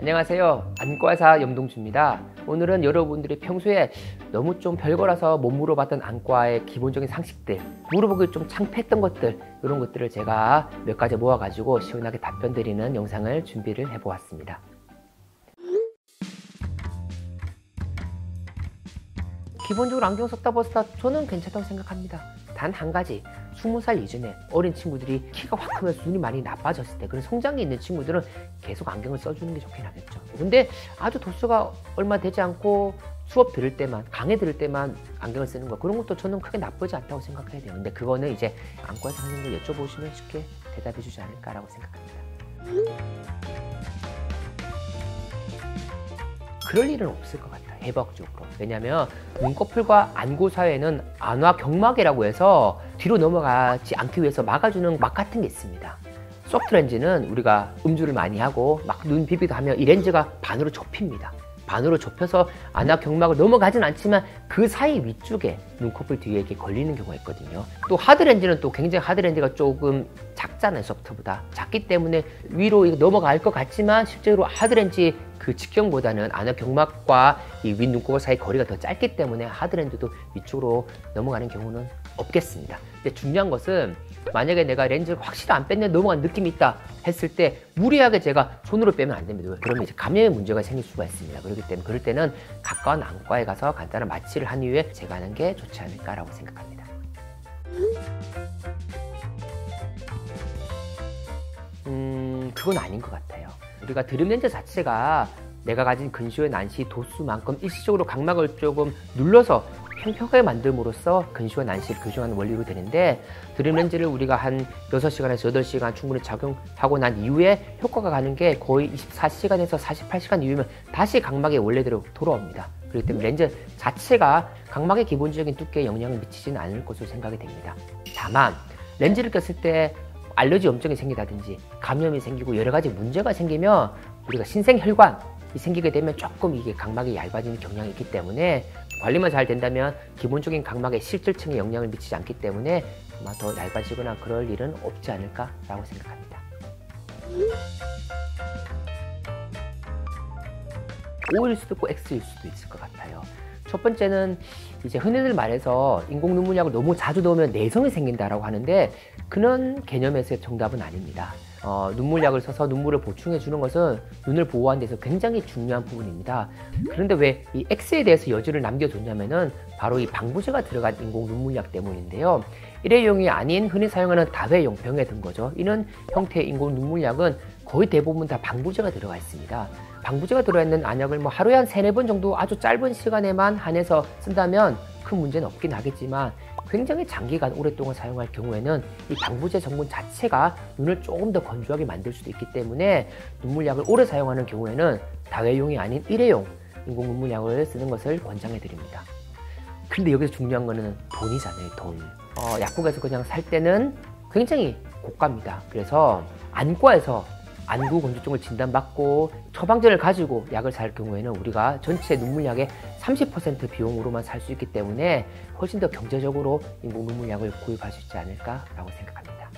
안녕하세요. 안과의사 염동주입니다. 오늘은 여러분들이 평소에 너무 좀 별거라서 못 물어봤던 안과의 기본적인 상식들, 물어보기 좀 창피했던 것들, 이런 것들을 제가 몇 가지 모아가지고 시원하게 답변 드리는 영상을 준비를 해보았습니다. 기본적으로 안경 썼다 벗었다 저는 괜찮다고 생각합니다. 단 한 가지, 20살 이전에 어린 친구들이 키가 확 크면서 눈이 많이 나빠졌을 때, 그런 성장이 있는 친구들은 계속 안경을 써주는 게 좋긴 하겠죠. 근데 아주 도수가 얼마 되지 않고 수업 들을 때만, 강의 들을 때만 안경을 쓰는 거, 그런 것도 저는 크게 나쁘지 않다고 생각해야 돼요. 근데 그거는 이제 안과 선생님들 여쭤보시면 쉽게 대답해 주지 않을까라고 생각합니다. 그럴 일은 없을 것 같아요, 해부학적으로. 왜냐면 눈꺼풀과 안구 사이에는 안화경막이라고 해서 뒤로 넘어가지 않기 위해서 막아주는 막 같은 게 있습니다. 소프트 렌즈는 우리가 음주를 많이 하고 막 눈 비비도 하면 이 렌즈가 반으로 좁힙니다. 반으로 좁혀서 안화경막을 넘어가진 않지만 그 사이 위쪽에 눈꺼풀 뒤에 이렇게 걸리는 경우가 있거든요. 또 하드렌즈는 또 굉장히 하드렌즈가 조금 작잖아요, 소프트보다. 작기 때문에 위로 넘어갈 것 같지만 실제로 하드렌즈 그 직경보다는 안화경막과 이 윗눈꺼풀 사이 거리가 더 짧기 때문에 하드렌즈도 위쪽으로 넘어가는 경우는 없겠습니다. 근데 중요한 것은 만약에 내가 렌즈를 확실히 안 뺐는데 넘어간 느낌이 있다 했을 때 무리하게 제가 손으로 빼면 안 됩니다. 그러면 이제 감염의 문제가 생길 수가 있습니다. 그렇기 때문에 그럴 때는 가까운 안과에 가서 간단한 마취를 한 이후에 제거하는 게 좋지 않을까라고 생각합니다. 그건 아닌 것 같아요. 우리가 드림 렌즈 자체가 내가 가진 근시호의 난시 도수만큼 일시적으로 각막을 조금 눌러서 평평하게 만듦으로써 근시호의 난시를 교정하는 원리로 되는데, 드림 렌즈를 우리가 한 6시간에서 8시간 충분히 착용하고 난 이후에 효과가 가는 게 거의 24시간에서 48시간 이후면 다시 각막의 원래대로 돌아옵니다. 그렇기 때문에 렌즈 자체가 각막의 기본적인 두께에 영향을 미치지는 않을 것으로 생각이 됩니다. 다만 렌즈를 꼈을 때 알러지 염증이 생기다든지 감염이 생기고 여러 가지 문제가 생기면 우리가 신생혈관이 생기게 되면 조금 이게 각막이 얇아지는 경향이 있기 때문에 관리만 잘 된다면 기본적인 각막의 실질층에 영향을 미치지 않기 때문에 아마 더 얇아지거나 그럴 일은 없지 않을까라고 생각합니다. O일 수도 있고 X일 수도 있을 것 같아요. 첫 번째는 이제 흔히들 말해서 인공 눈물약을 너무 자주 넣으면 내성이 생긴다라고 하는데 그런 개념에서의 정답은 아닙니다. 눈물약을 써서 눈물을 보충해 주는 것은 눈을 보호하는 데서 굉장히 중요한 부분입니다. 그런데 왜 이 X에 대해서 여지를 남겨줬냐면은 바로 이 방부제가 들어간 인공 눈물약 때문인데요. 일회용이 아닌 흔히 사용하는 다회용 병에 든 거죠. 이런 형태의 인공 눈물약은 거의 대부분 다 방부제가 들어가 있습니다. 방부제가 들어있는 안약을 하루에 한 3-4번 정도 아주 짧은 시간에만 한해서 쓴다면 큰 문제는 없긴 하겠지만 굉장히 장기간 오랫동안 사용할 경우에는 이 방부제 성분 자체가 눈을 조금 더 건조하게 만들 수도 있기 때문에 눈물약을 오래 사용하는 경우에는 다회용이 아닌 일회용 인공 눈물약을 쓰는 것을 권장해 드립니다. 근데 여기서 중요한 거는 돈이잖아요, 돈. 약국에서 그냥 살 때는 굉장히 고가입니다. 그래서 안과에서 안구 건조증을 진단받고 처방전을 가지고 약을 살 경우에는 우리가 전체 눈물약의 30% 비용으로만 살 수 있기 때문에 훨씬 더 경제적으로 인공 눈물약을 구입할 수 있지 않을까라고 생각합니다.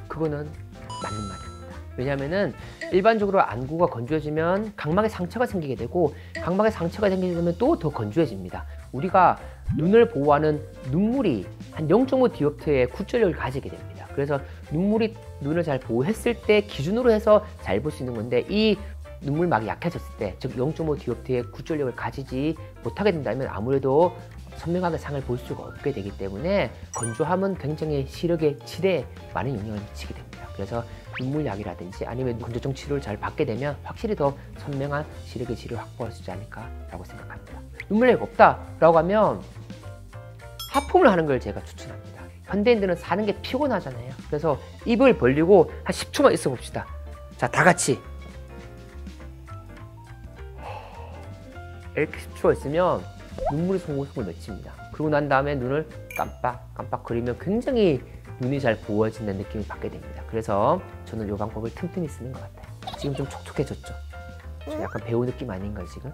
그거는 맞는 말입니다. 왜냐하면은 일반적으로 안구가 건조해지면 각막에 상처가 생기게 되고 각막에 상처가 생기게 되면 또 더 건조해집니다. 우리가 눈을 보호하는 눈물이 한 0.5 디옵트의 구출력을 가지게 됩니다. 그래서 눈물이 눈을 잘 보호했을 때 기준으로 해서 잘 볼 수 있는 건데, 이 눈물막이 약해졌을 때, 즉 0.5 디옵트의 구출력을 가지지 못하게 된다면 아무래도 선명하게 상을 볼 수가 없게 되기 때문에 건조함은 굉장히 시력의 질에 많은 영향을 미치게 됩니다. 그래서 눈물약이라든지 아니면 건조증 치료를 잘 받게 되면 확실히 더 선명한 시력의 질을 확보할 수 있지 않을까라고 생각합니다. 눈물약이 없다라고 하면 하품을 하는 걸 제가 추천합니다. 현대인들은 사는 게 피곤하잖아요. 그래서 입을 벌리고 한 10초만 있어 봅시다. 자, 다 같이 이렇게 10초 있으면 눈물이 송글송글 맺힙니다. 그러고 난 다음에 눈을 깜빡깜빡 그리면 굉장히 눈이 잘 보호해진다는 느낌을 받게 됩니다. 그래서 저는 이 방법을 튼튼히 쓰는 것 같아요. 지금 좀 촉촉해졌죠? 저 약간 배우 느낌 아닌가요, 지금?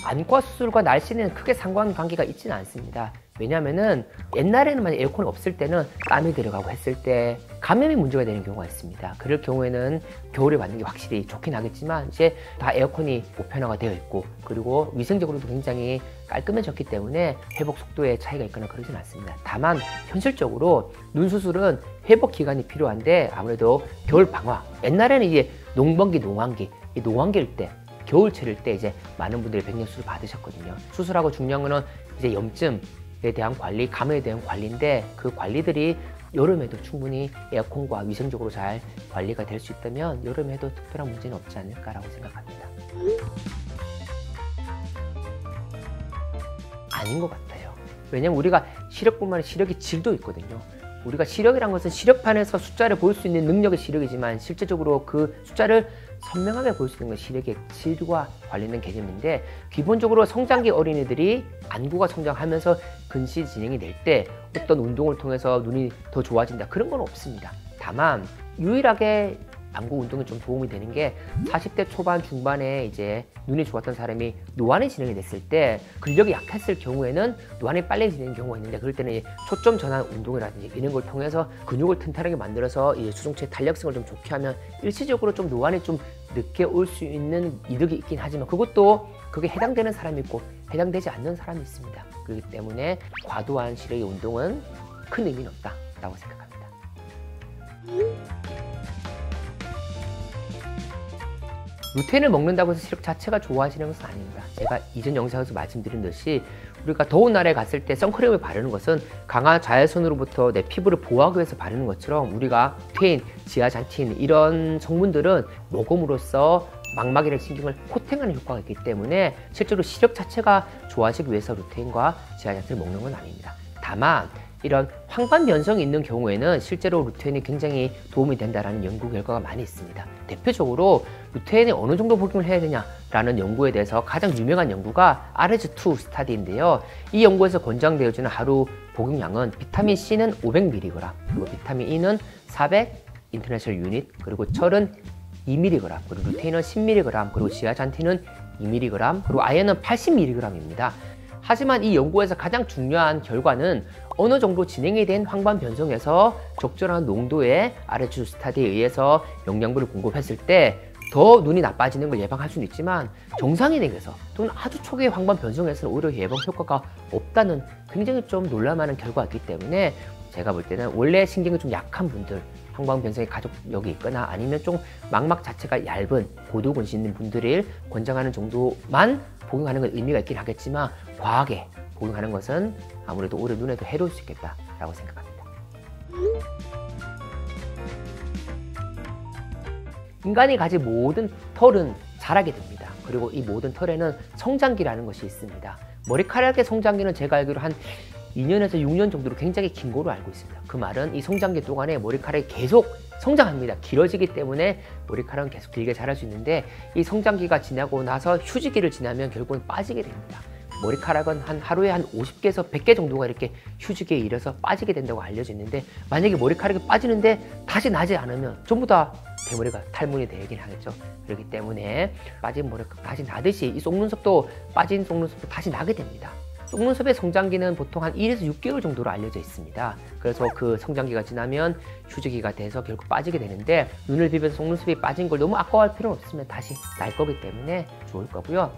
안과 수술과 날씨는 크게 상관관계가 있지는 않습니다. 왜냐하면은 옛날에는 만약 에어컨이 없을 때는 땀이 들어가고 했을 때 감염이 문제가 되는 경우가 있습니다. 그럴 경우에는 겨울에 받는 게 확실히 좋긴 하겠지만 이제 다 에어컨이 보편화가 되어 있고 그리고 위생적으로도 굉장히 깔끔해졌기 때문에 회복 속도에 차이가 있거나 그러진 않습니다. 다만 현실적으로 눈 수술은 회복 기간이 필요한데 아무래도 겨울 방학, 옛날에는 이제 농번기, 농한기, 이 농한기일 때 겨울철일 때 이제 많은 분들이 백년수술 받으셨거든요. 수술하고 중요한 거는 이제 염증에 대한 관리, 감염에 대한 관리인데 그 관리들이 여름에도 충분히 에어컨과 위생적으로 잘 관리가 될 수 있다면 여름에도 특별한 문제는 없지 않을까라고 생각합니다. 아닌 것 같아요. 왜냐면 우리가 시력뿐만 아니라 시력의 질도 있거든요. 우리가 시력이란 것은 시력판에서 숫자를 볼 수 있는 능력의 시력이지만 실제적으로 그 숫자를 선명하게 볼 수 있는 건 시력의 질과 관련된 개념인데 기본적으로 성장기 어린이들이 안구가 성장하면서 근시 진행이 될 때 어떤 운동을 통해서 눈이 더 좋아진다 그런 건 없습니다. 다만 유일하게 안구 운동에 좀 도움이 되는 게 40대 초반 중반에 이제 눈이 좋았던 사람이 노안이 진행이 됐을 때 근력이 약했을 경우에는 노안이 빨리 진행되는 경우가 있는데 그럴 때는 초점 전환 운동이라든지 이런 걸 통해서 근육을 튼튼하게 만들어서 이제 수종체의 탄력성을 좀 좋게 하면 일시적으로 좀 노안이 좀 늦게 올 수 있는 이득이 있긴 하지만 그것도 그게 해당되는 사람이 있고 해당되지 않는 사람이 있습니다. 그렇기 때문에 과도한 시력의 운동은 큰 의미는 없다라고 생각합니다. 루테인을 먹는다고 해서 시력 자체가 좋아지는 것은 아닙니다. 제가 이전 영상에서 말씀드린 듯이 우리가 더운 날에 갔을 때 선크림을 바르는 것은 강한 자외선으로부터 내 피부를 보호하기 위해서 바르는 것처럼 우리가 루테인, 지아잔틴 이런 성분들은 먹음으로써 망막이나 신경을 코팅하는 효과가 있기 때문에 실제로 시력 자체가 좋아지기 위해서 루테인과 지아잔틴을 먹는 건 아닙니다. 다만 이런 황반 변성이 있는 경우에는 실제로 루테인이 굉장히 도움이 된다는 연구 결과가 많이 있습니다. 대표적으로 루테인에 어느 정도 복용을 해야 되냐라는 연구에 대해서 가장 유명한 연구가 RS2 스타디인데요. 이 연구에서 권장되어지는 하루 복용량은 비타민 C는 500mg, 그리고 비타민 E는 400 인터내셔널 유닛, 그리고 철은 2mg, 그리고 루테인은 10mg, 그리고 지아잔틴은 2mg, 그리고 아연은 80mg입니다. 하지만 이 연구에서 가장 중요한 결과는 어느 정도 진행이 된 황반 변성에서 적절한 농도의 RS2 스타디에 의해서 영양분을 공급했을 때 더 눈이 나빠지는 걸 예방할 수는 있지만 정상인에게서 또는 아주 초기의 황반 변성에서는 오히려 예방 효과가 없다는 굉장히 좀 놀랄만한 결과였기 때문에 제가 볼 때는 원래 신경이 좀 약한 분들, 황반 변성의 가족력이 있거나 아니면 좀 망막 자체가 얇은 고도근시 있는 분들을 권장하는 정도만 복용하는 건 의미가 있긴 하겠지만 과하게 복용하는 것은 아무래도 오히려 눈에도 해로울 수 있겠다라고 생각합니다. 인간이 가진 모든 털은 자라게 됩니다. 그리고 이 모든 털에는 성장기라는 것이 있습니다. 머리카락의 성장기는 제가 알기로 한 2년에서 6년 정도로 굉장히 긴 거로 알고 있습니다. 그 말은 이 성장기 동안에 머리카락이 계속 성장합니다. 길어지기 때문에 머리카락은 계속 길게 자랄 수 있는데 이 성장기가 지나고 나서 휴지기를 지나면 결국은 빠지게 됩니다. 머리카락은 하루에 한 50개에서 100개 정도가 이렇게 휴지기에 일어서 빠지게 된다고 알려져 있는데 만약에 머리카락이 빠지는데 다시 나지 않으면 전부 다 대머리가 탈모니 되긴 하겠죠. 그렇기 때문에 빠진 머리카락 다시 나듯이 이 속눈썹도 빠진 속눈썹도 다시 나게 됩니다. 속눈썹의 성장기는 보통 한 1에서 6개월 정도로 알려져 있습니다. 그래서 그 성장기가 지나면 휴지기가 돼서 결국 빠지게 되는데 눈을 비벼서 속눈썹이 빠진 걸 너무 아까워할 필요는 없으면 다시 날 거기 때문에 좋을 거고요.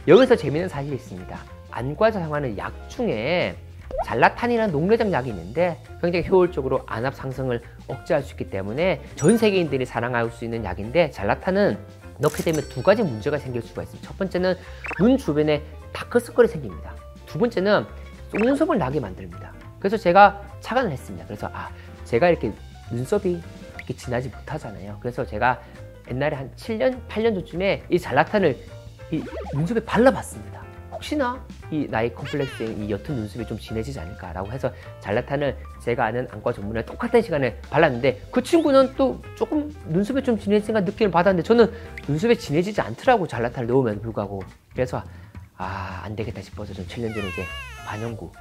여기서 재미있는 사실이 있습니다. 안과에서 사용하는 약 중에 잘라탄이라는 녹내장 약이 있는데 굉장히 효율적으로 안압 상승을 억제할 수 있기 때문에 전 세계인들이 사랑할 수 있는 약인데 잘라탄은 넣게 되면 두 가지 문제가 생길 수가 있습니다. 첫 번째는 눈 주변에 다크서클이 생깁니다. 두 번째는 속눈썹을 나게 만듭니다. 그래서 제가 착안을 했습니다. 그래서 제가 이렇게 눈썹이 이렇게 진하지 못하잖아요. 그래서 제가 옛날에 한 7년, 8년 전쯤에 이 잘라탄을 이 눈썹에 발라봤습니다. 혹시나 이 나이 컴플렉스에 이 옅은 눈썹이 좀 진해지지 않을까라고 해서 잘라탄을 제가 아는 안과 전문의랑 똑같은 시간에 발랐는데 그 친구는 또 조금 눈썹이 좀 진해지니까 느낌을 받았는데 저는 눈썹이 진해지지 않더라고 잘라탄을 넣음에도 불구하고. 그래서 안 되겠다 싶어서 전 7년 전에 이제 반영구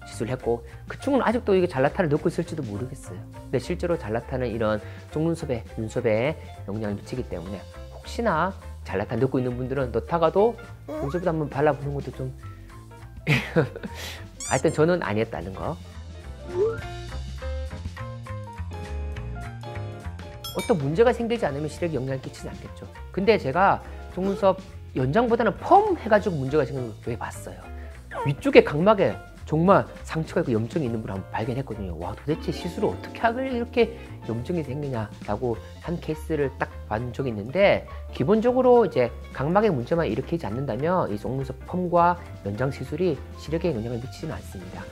시술을 했고 그 친구는 아직도 이게 잘라탄을 넣고 있을지도 모르겠어요. 근데 실제로 잘라탄은 이런 속눈썹에 눈썹에 영향을 미치기 때문에 혹시나 잘라탄 넣고 있는 분들은 넣다가도 눈썹에도 한번 발라보는 것도 좀 하여튼 저는 아니었다는 거. 어떤 문제가 생기지 않으면 시력에 영향을 끼치지 않겠죠. 근데 제가 속눈썹 연장보다는 펌 해가지고 문제가 생기는 걸 왜 봤어요. 위쪽에 각막에 정말 상처가 있고 염증이 있는 분을 한번 발견했거든요. 와, 도대체 시술을 어떻게 하길래 이렇게 염증이 생기냐라고 한 케이스를 딱 본 적이 있는데, 기본적으로 이제 각막의 문제만 일으키지 않는다면 이 속눈썹 펌과 연장 시술이 시력에 영향을 미치지는 않습니다.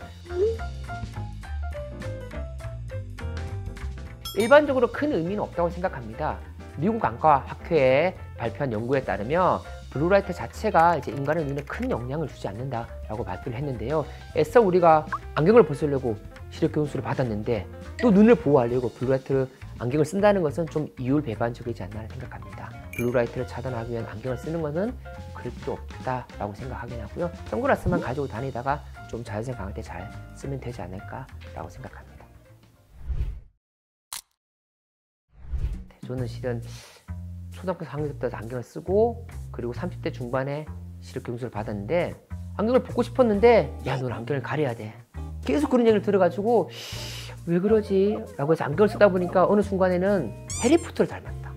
일반적으로 큰 의미는 없다고 생각합니다. 미국 안과학회에 발표한 연구에 따르면 블루라이트 자체가 이제 인간의 눈에 큰 영향을 주지 않는다라고 발표를 했는데요. 애써 우리가 안경을 벗으려고 시력 교훈술을 받았는데 또 눈을 보호하려고 블루라이트 안경을 쓴다는 것은 좀 이율배반적이지 않나 생각합니다. 블루라이트를 차단하기 위한 안경을 쓰는 것은 그럴 필요 없다라고 생각하긴 하고요. 선글라스만 가지고 다니다가 좀 자외선 강할 때 잘 쓰면 되지 않을까라고 생각합니다. 저는 실은 초등학교 4학년 때부터 안경을 쓰고, 그리고 30대 중반에 시력 교훈술을 받았는데 안경을 벗고 싶었는데, 야, 넌 안경을 가려야 돼. 계속 그런 얘기를 들어가지고 왜 그러지? 라고 해서 안경을 쓰다 보니까 어느 순간에는 해리포터를 닮았다.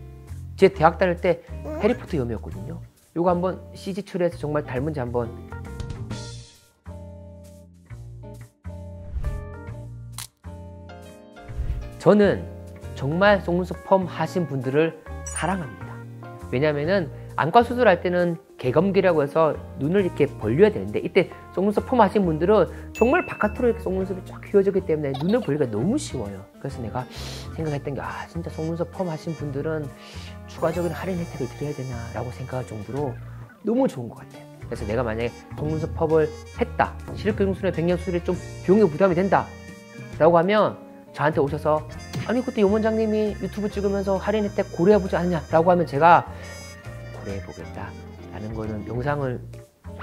제 대학 다닐 때 해리포터 염이었거든요. 요거 한번 CG 처리해서 정말 닮은지 한번. 저는 정말 속눈썹 펌 하신 분들을 사랑합니다. 왜냐면은 안과 수술할 때는 개검기라고 해서 눈을 이렇게 벌려야 되는데, 이때 속눈썹 펌 하신 분들은 정말 바깥으로 이렇게 속눈썹이 쫙 휘어지기 때문에 눈을 벌리기가 너무 쉬워요. 그래서 내가 생각했던 게, 아, 진짜 속눈썹 펌 하신 분들은 추가적인 할인 혜택을 드려야 되나 라고 생각할 정도로 너무 좋은 것 같아요. 그래서 내가 만약에 속눈썹 펌을 했다, 시력 교정술에 100년 수술에 좀 비용이 부담이 된다 라고 하면 저한테 오셔서, 아니 그때 요 원장님이 유튜브 찍으면서 할인 혜택 고려해보지 않느냐 라고 하면 제가 고려해보겠다 라는 거는, 영상을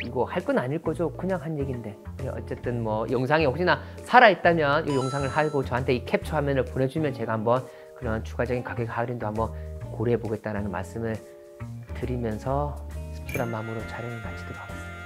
이거 할 건 아닐 거죠. 그냥 한 얘기인데 어쨌든 뭐 영상이 혹시나 살아있다면 이 영상을 하고 저한테 이 캡처 화면을 보내주면 제가 한번 그런 추가적인 가격 할인도 한번 고려해보겠다는 말씀을 드리면서 씁쓸한 마음으로 촬영을 마치도록 하겠습니다.